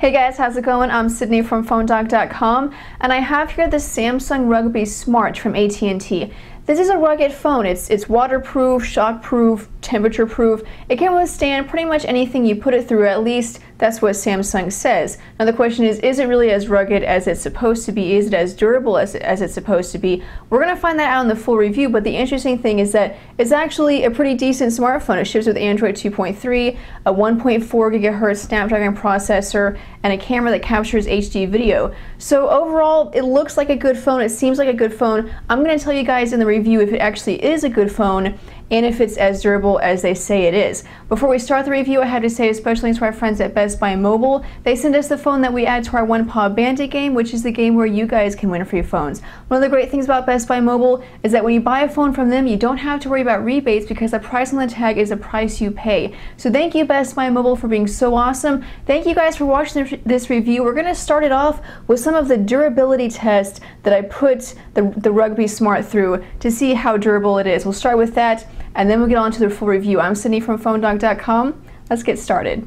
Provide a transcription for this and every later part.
Hey guys, how's it going? I'm Sydney from PhoneDoc.com, and I have here the Samsung Rugby Smart from AT&T. This is a rugged phone. It's waterproof, shockproof, temperature-proof. It can withstand pretty much anything you put it through, at least that's what Samsung says. Now the question is it really as rugged as it's supposed to be? Is it as durable as it's supposed to be? We're going to find that out in the full review, but the interesting thing is that it's actually a pretty decent smartphone. It ships with Android 2.3, a 1.4 gigahertz Snapdragon processor, and a camera that captures HD video. So overall, it looks like a good phone. It seems like a good phone. I'm going to tell you guys in the review if it actually is a good phone and if it's as durable as they say it is. Before we start the review, I have to say especially to our friends at Best Buy Mobile, they sent us the phone that we add to our One Paw Bandit game, which is the game where you guys can win free phones. One of the great things about Best Buy Mobile is that when you buy a phone from them, you don't have to worry about rebates because the price on the tag is the price you pay. So thank you Best Buy Mobile for being so awesome. Thank you guys for watching this review. We're going to start it off with some of the durability tests that I put the Rugby Smart through to see how durable it is. We'll start with that, and then we'll get on to the full review. I'm Sydney from PhoneDoc.com. Let's get started.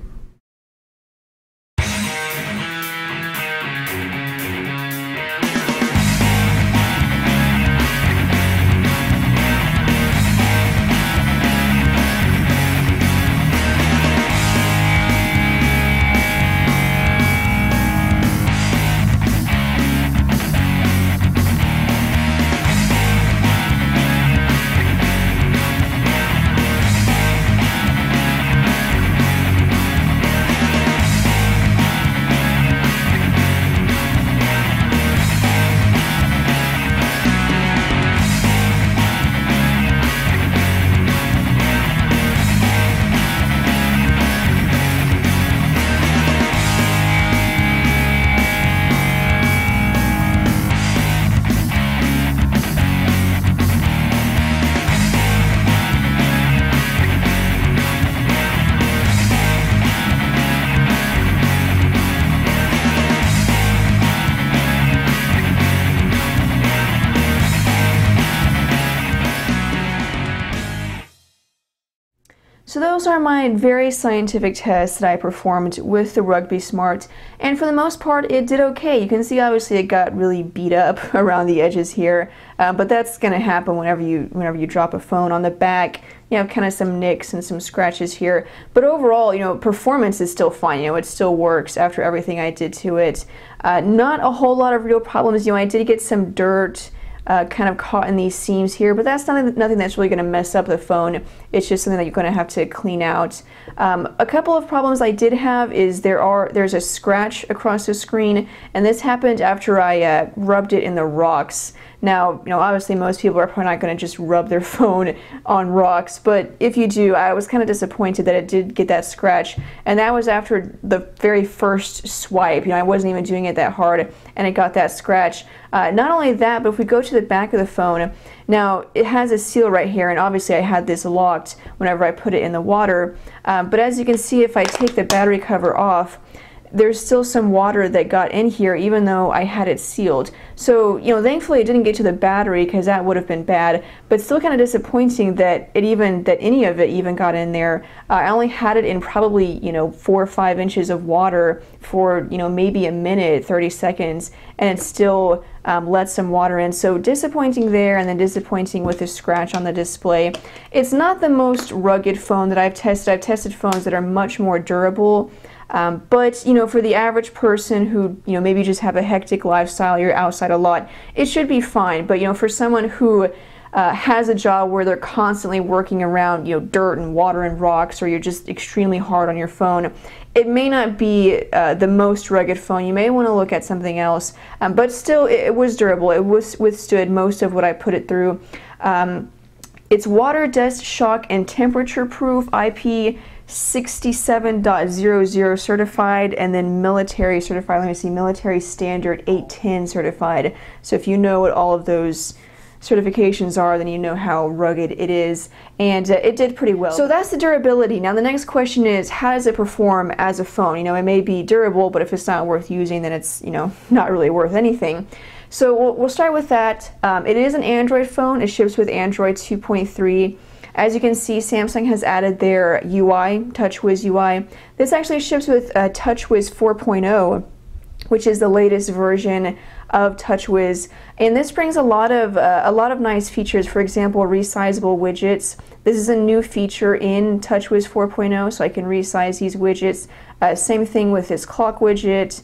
So those are my very scientific tests that I performed with the Rugby Smart, and for the most part it did okay. You can see obviously it got really beat up around the edges here, but that's going to happen whenever you drop a phone. On the back you have kind of some nicks and some scratches here, but overall, performance is still fine. It still works after everything I did to it. Not a whole lot of real problems. I did get some dirt kind of caught in these seams here, but that's nothing that's really going to mess up the phone. It's just something that you're going to have to clean out. A couple of problems I did have is there's a scratch across the screen, and this happened after I rubbed it in the rocks. Now, obviously most people are probably not going to just rub their phone on rocks, but if you do, I was kind of disappointed that it did get that scratch, and that was after the very first swipe. I wasn't even doing it that hard, and it got that scratch. Not only that, but if we go to the back of the phone, now it has a seal right here, and obviously I had this locked whenever I put it in the water, but as you can see, if I take the battery cover off, there's still some water that got in here even though I had it sealed. So, thankfully it didn't get to the battery because that would have been bad, but still kind of disappointing that any of it even got in there. I only had it in probably, 4 or 5 inches of water for, maybe a minute, 30 seconds, and it still let some water in. So disappointing there, and then disappointing with the scratch on the display. It's not the most rugged phone that I've tested. I've tested phones that are much more durable. But for the average person who maybe just have a hectic lifestyle, you're outside a lot, it should be fine. But for someone who has a job where they're constantly working around dirt and water and rocks, or you're just extremely hard on your phone, it may not be the most rugged phone. You may want to look at something else, but still it was durable. It withstood most of what I put it through. It's water, dust, shock, and temperature proof, IP 67.00 certified, and then military certified. Let me see, military standard 810 certified. So if you know what all of those certifications are, then you know how rugged it is, and it did pretty well. So that's the durability. Now the next question is, how does it perform as a phone? It may be durable, but if it's not worth using, then it's not really worth anything. So we'll start with that. It is an Android phone. It ships with Android 2.3. As you can see, Samsung has added their UI, TouchWiz UI. This actually ships with TouchWiz 4.0, which is the latest version of TouchWiz, and this brings a lot of nice features. For example, resizable widgets. This is a new feature in TouchWiz 4.0, so I can resize these widgets. Same thing with this clock widget,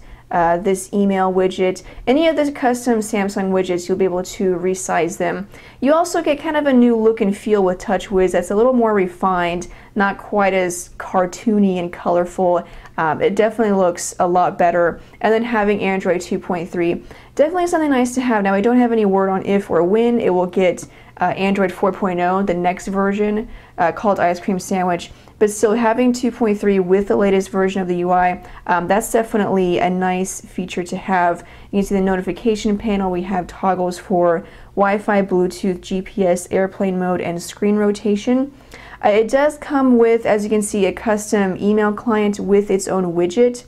this email widget. Any of the custom Samsung widgets, you'll be able to resize them. You also get kind of a new look and feel with TouchWiz that's a little more refined, not quite as cartoony and colorful. It definitely looks a lot better. And then having Android 2.3, definitely something nice to have. Now, I don't have any word on if or when it will get Android 4.0, the next version called Ice Cream Sandwich, but still having 2.3 with the latest version of the UI, that's definitely a nice feature to have. You can see the notification panel. We have toggles for Wi-Fi, Bluetooth, GPS, airplane mode, and screen rotation. It does come with, as you can see, a custom email client with its own widget,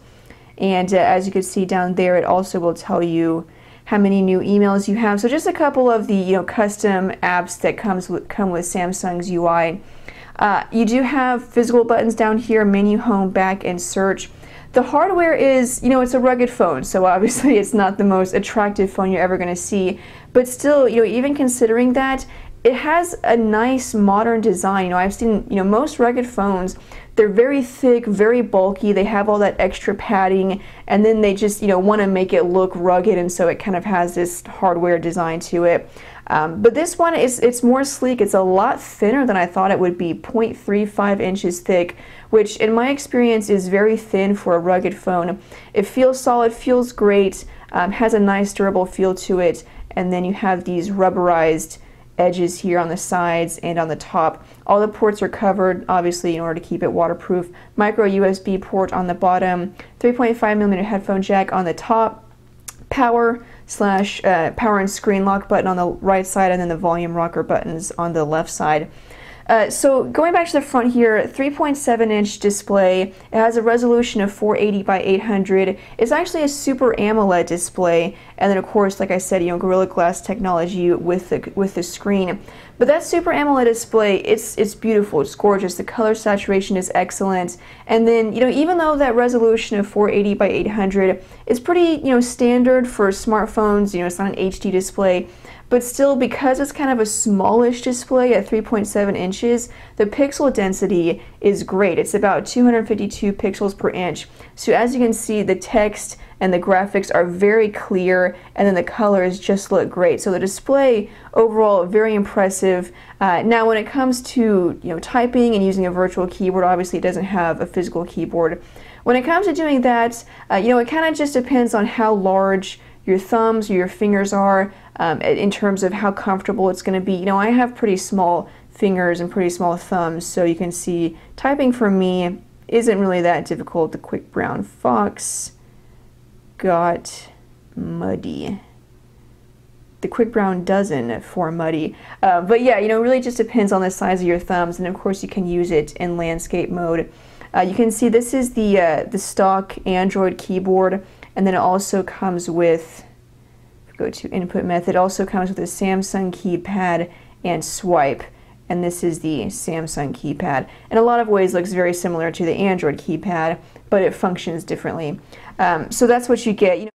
and as you can see down there, it also will tell you how many new emails you have. So just a couple of the custom apps that come with Samsung's UI. You do have physical buttons down here: menu, home, back, and search. The hardware is, it's a rugged phone, so obviously it's not the most attractive phone you're ever going to see, but still, even considering that, it has a nice modern design. I've seen, most rugged phones, they're very thick, very bulky, they have all that extra padding, and then they just, want to make it look rugged, and so it kind of has this hardware design to it. But this one, it's more sleek. It's a lot thinner than I thought it would be, 0.35 inches thick, which in my experience is very thin for a rugged phone. It feels solid, feels great, has a nice durable feel to it, and then you have these rubberized edges here on the sides and on the top. All the ports are covered, obviously, in order to keep it waterproof. Micro USB port on the bottom, 3.5mm headphone jack on the top, power and screen lock button on the right side, and then the volume rocker buttons on the left side. So going back to the front here, 3.7-inch display. It has a resolution of 480 by 800. It's actually a Super AMOLED display, and then of course, like I said, Gorilla Glass technology with the screen. But that Super AMOLED display, it's beautiful. It's gorgeous. The color saturation is excellent. And then even though that resolution of 480 by 800 is pretty standard for smartphones, it's not an HD display. But still, because it's kind of a smallish display at 3.7 inches, the pixel density is great. It's about 252 pixels per inch. So as you can see, the text and the graphics are very clear, and then the colors just look great. So the display overall, very impressive. Now when it comes to typing and using a virtual keyboard, obviously it doesn't have a physical keyboard. When it comes to doing that, it kind of just depends on how large your thumbs or your fingers are, in terms of how comfortable it's going to be. I have pretty small fingers and pretty small thumbs, so you can see typing for me isn't really that difficult. The quick brown fox got muddy. The quick brown dozen for muddy. But yeah, it really just depends on the size of your thumbs, and of course you can use it in landscape mode. You can see this is the stock Android keyboard, and then it also comes with, go to input method, it also comes with a Samsung keypad and swipe, and this is the Samsung keypad. In a lot of ways looks very similar to the Android keypad, but it functions differently. So that's what you get.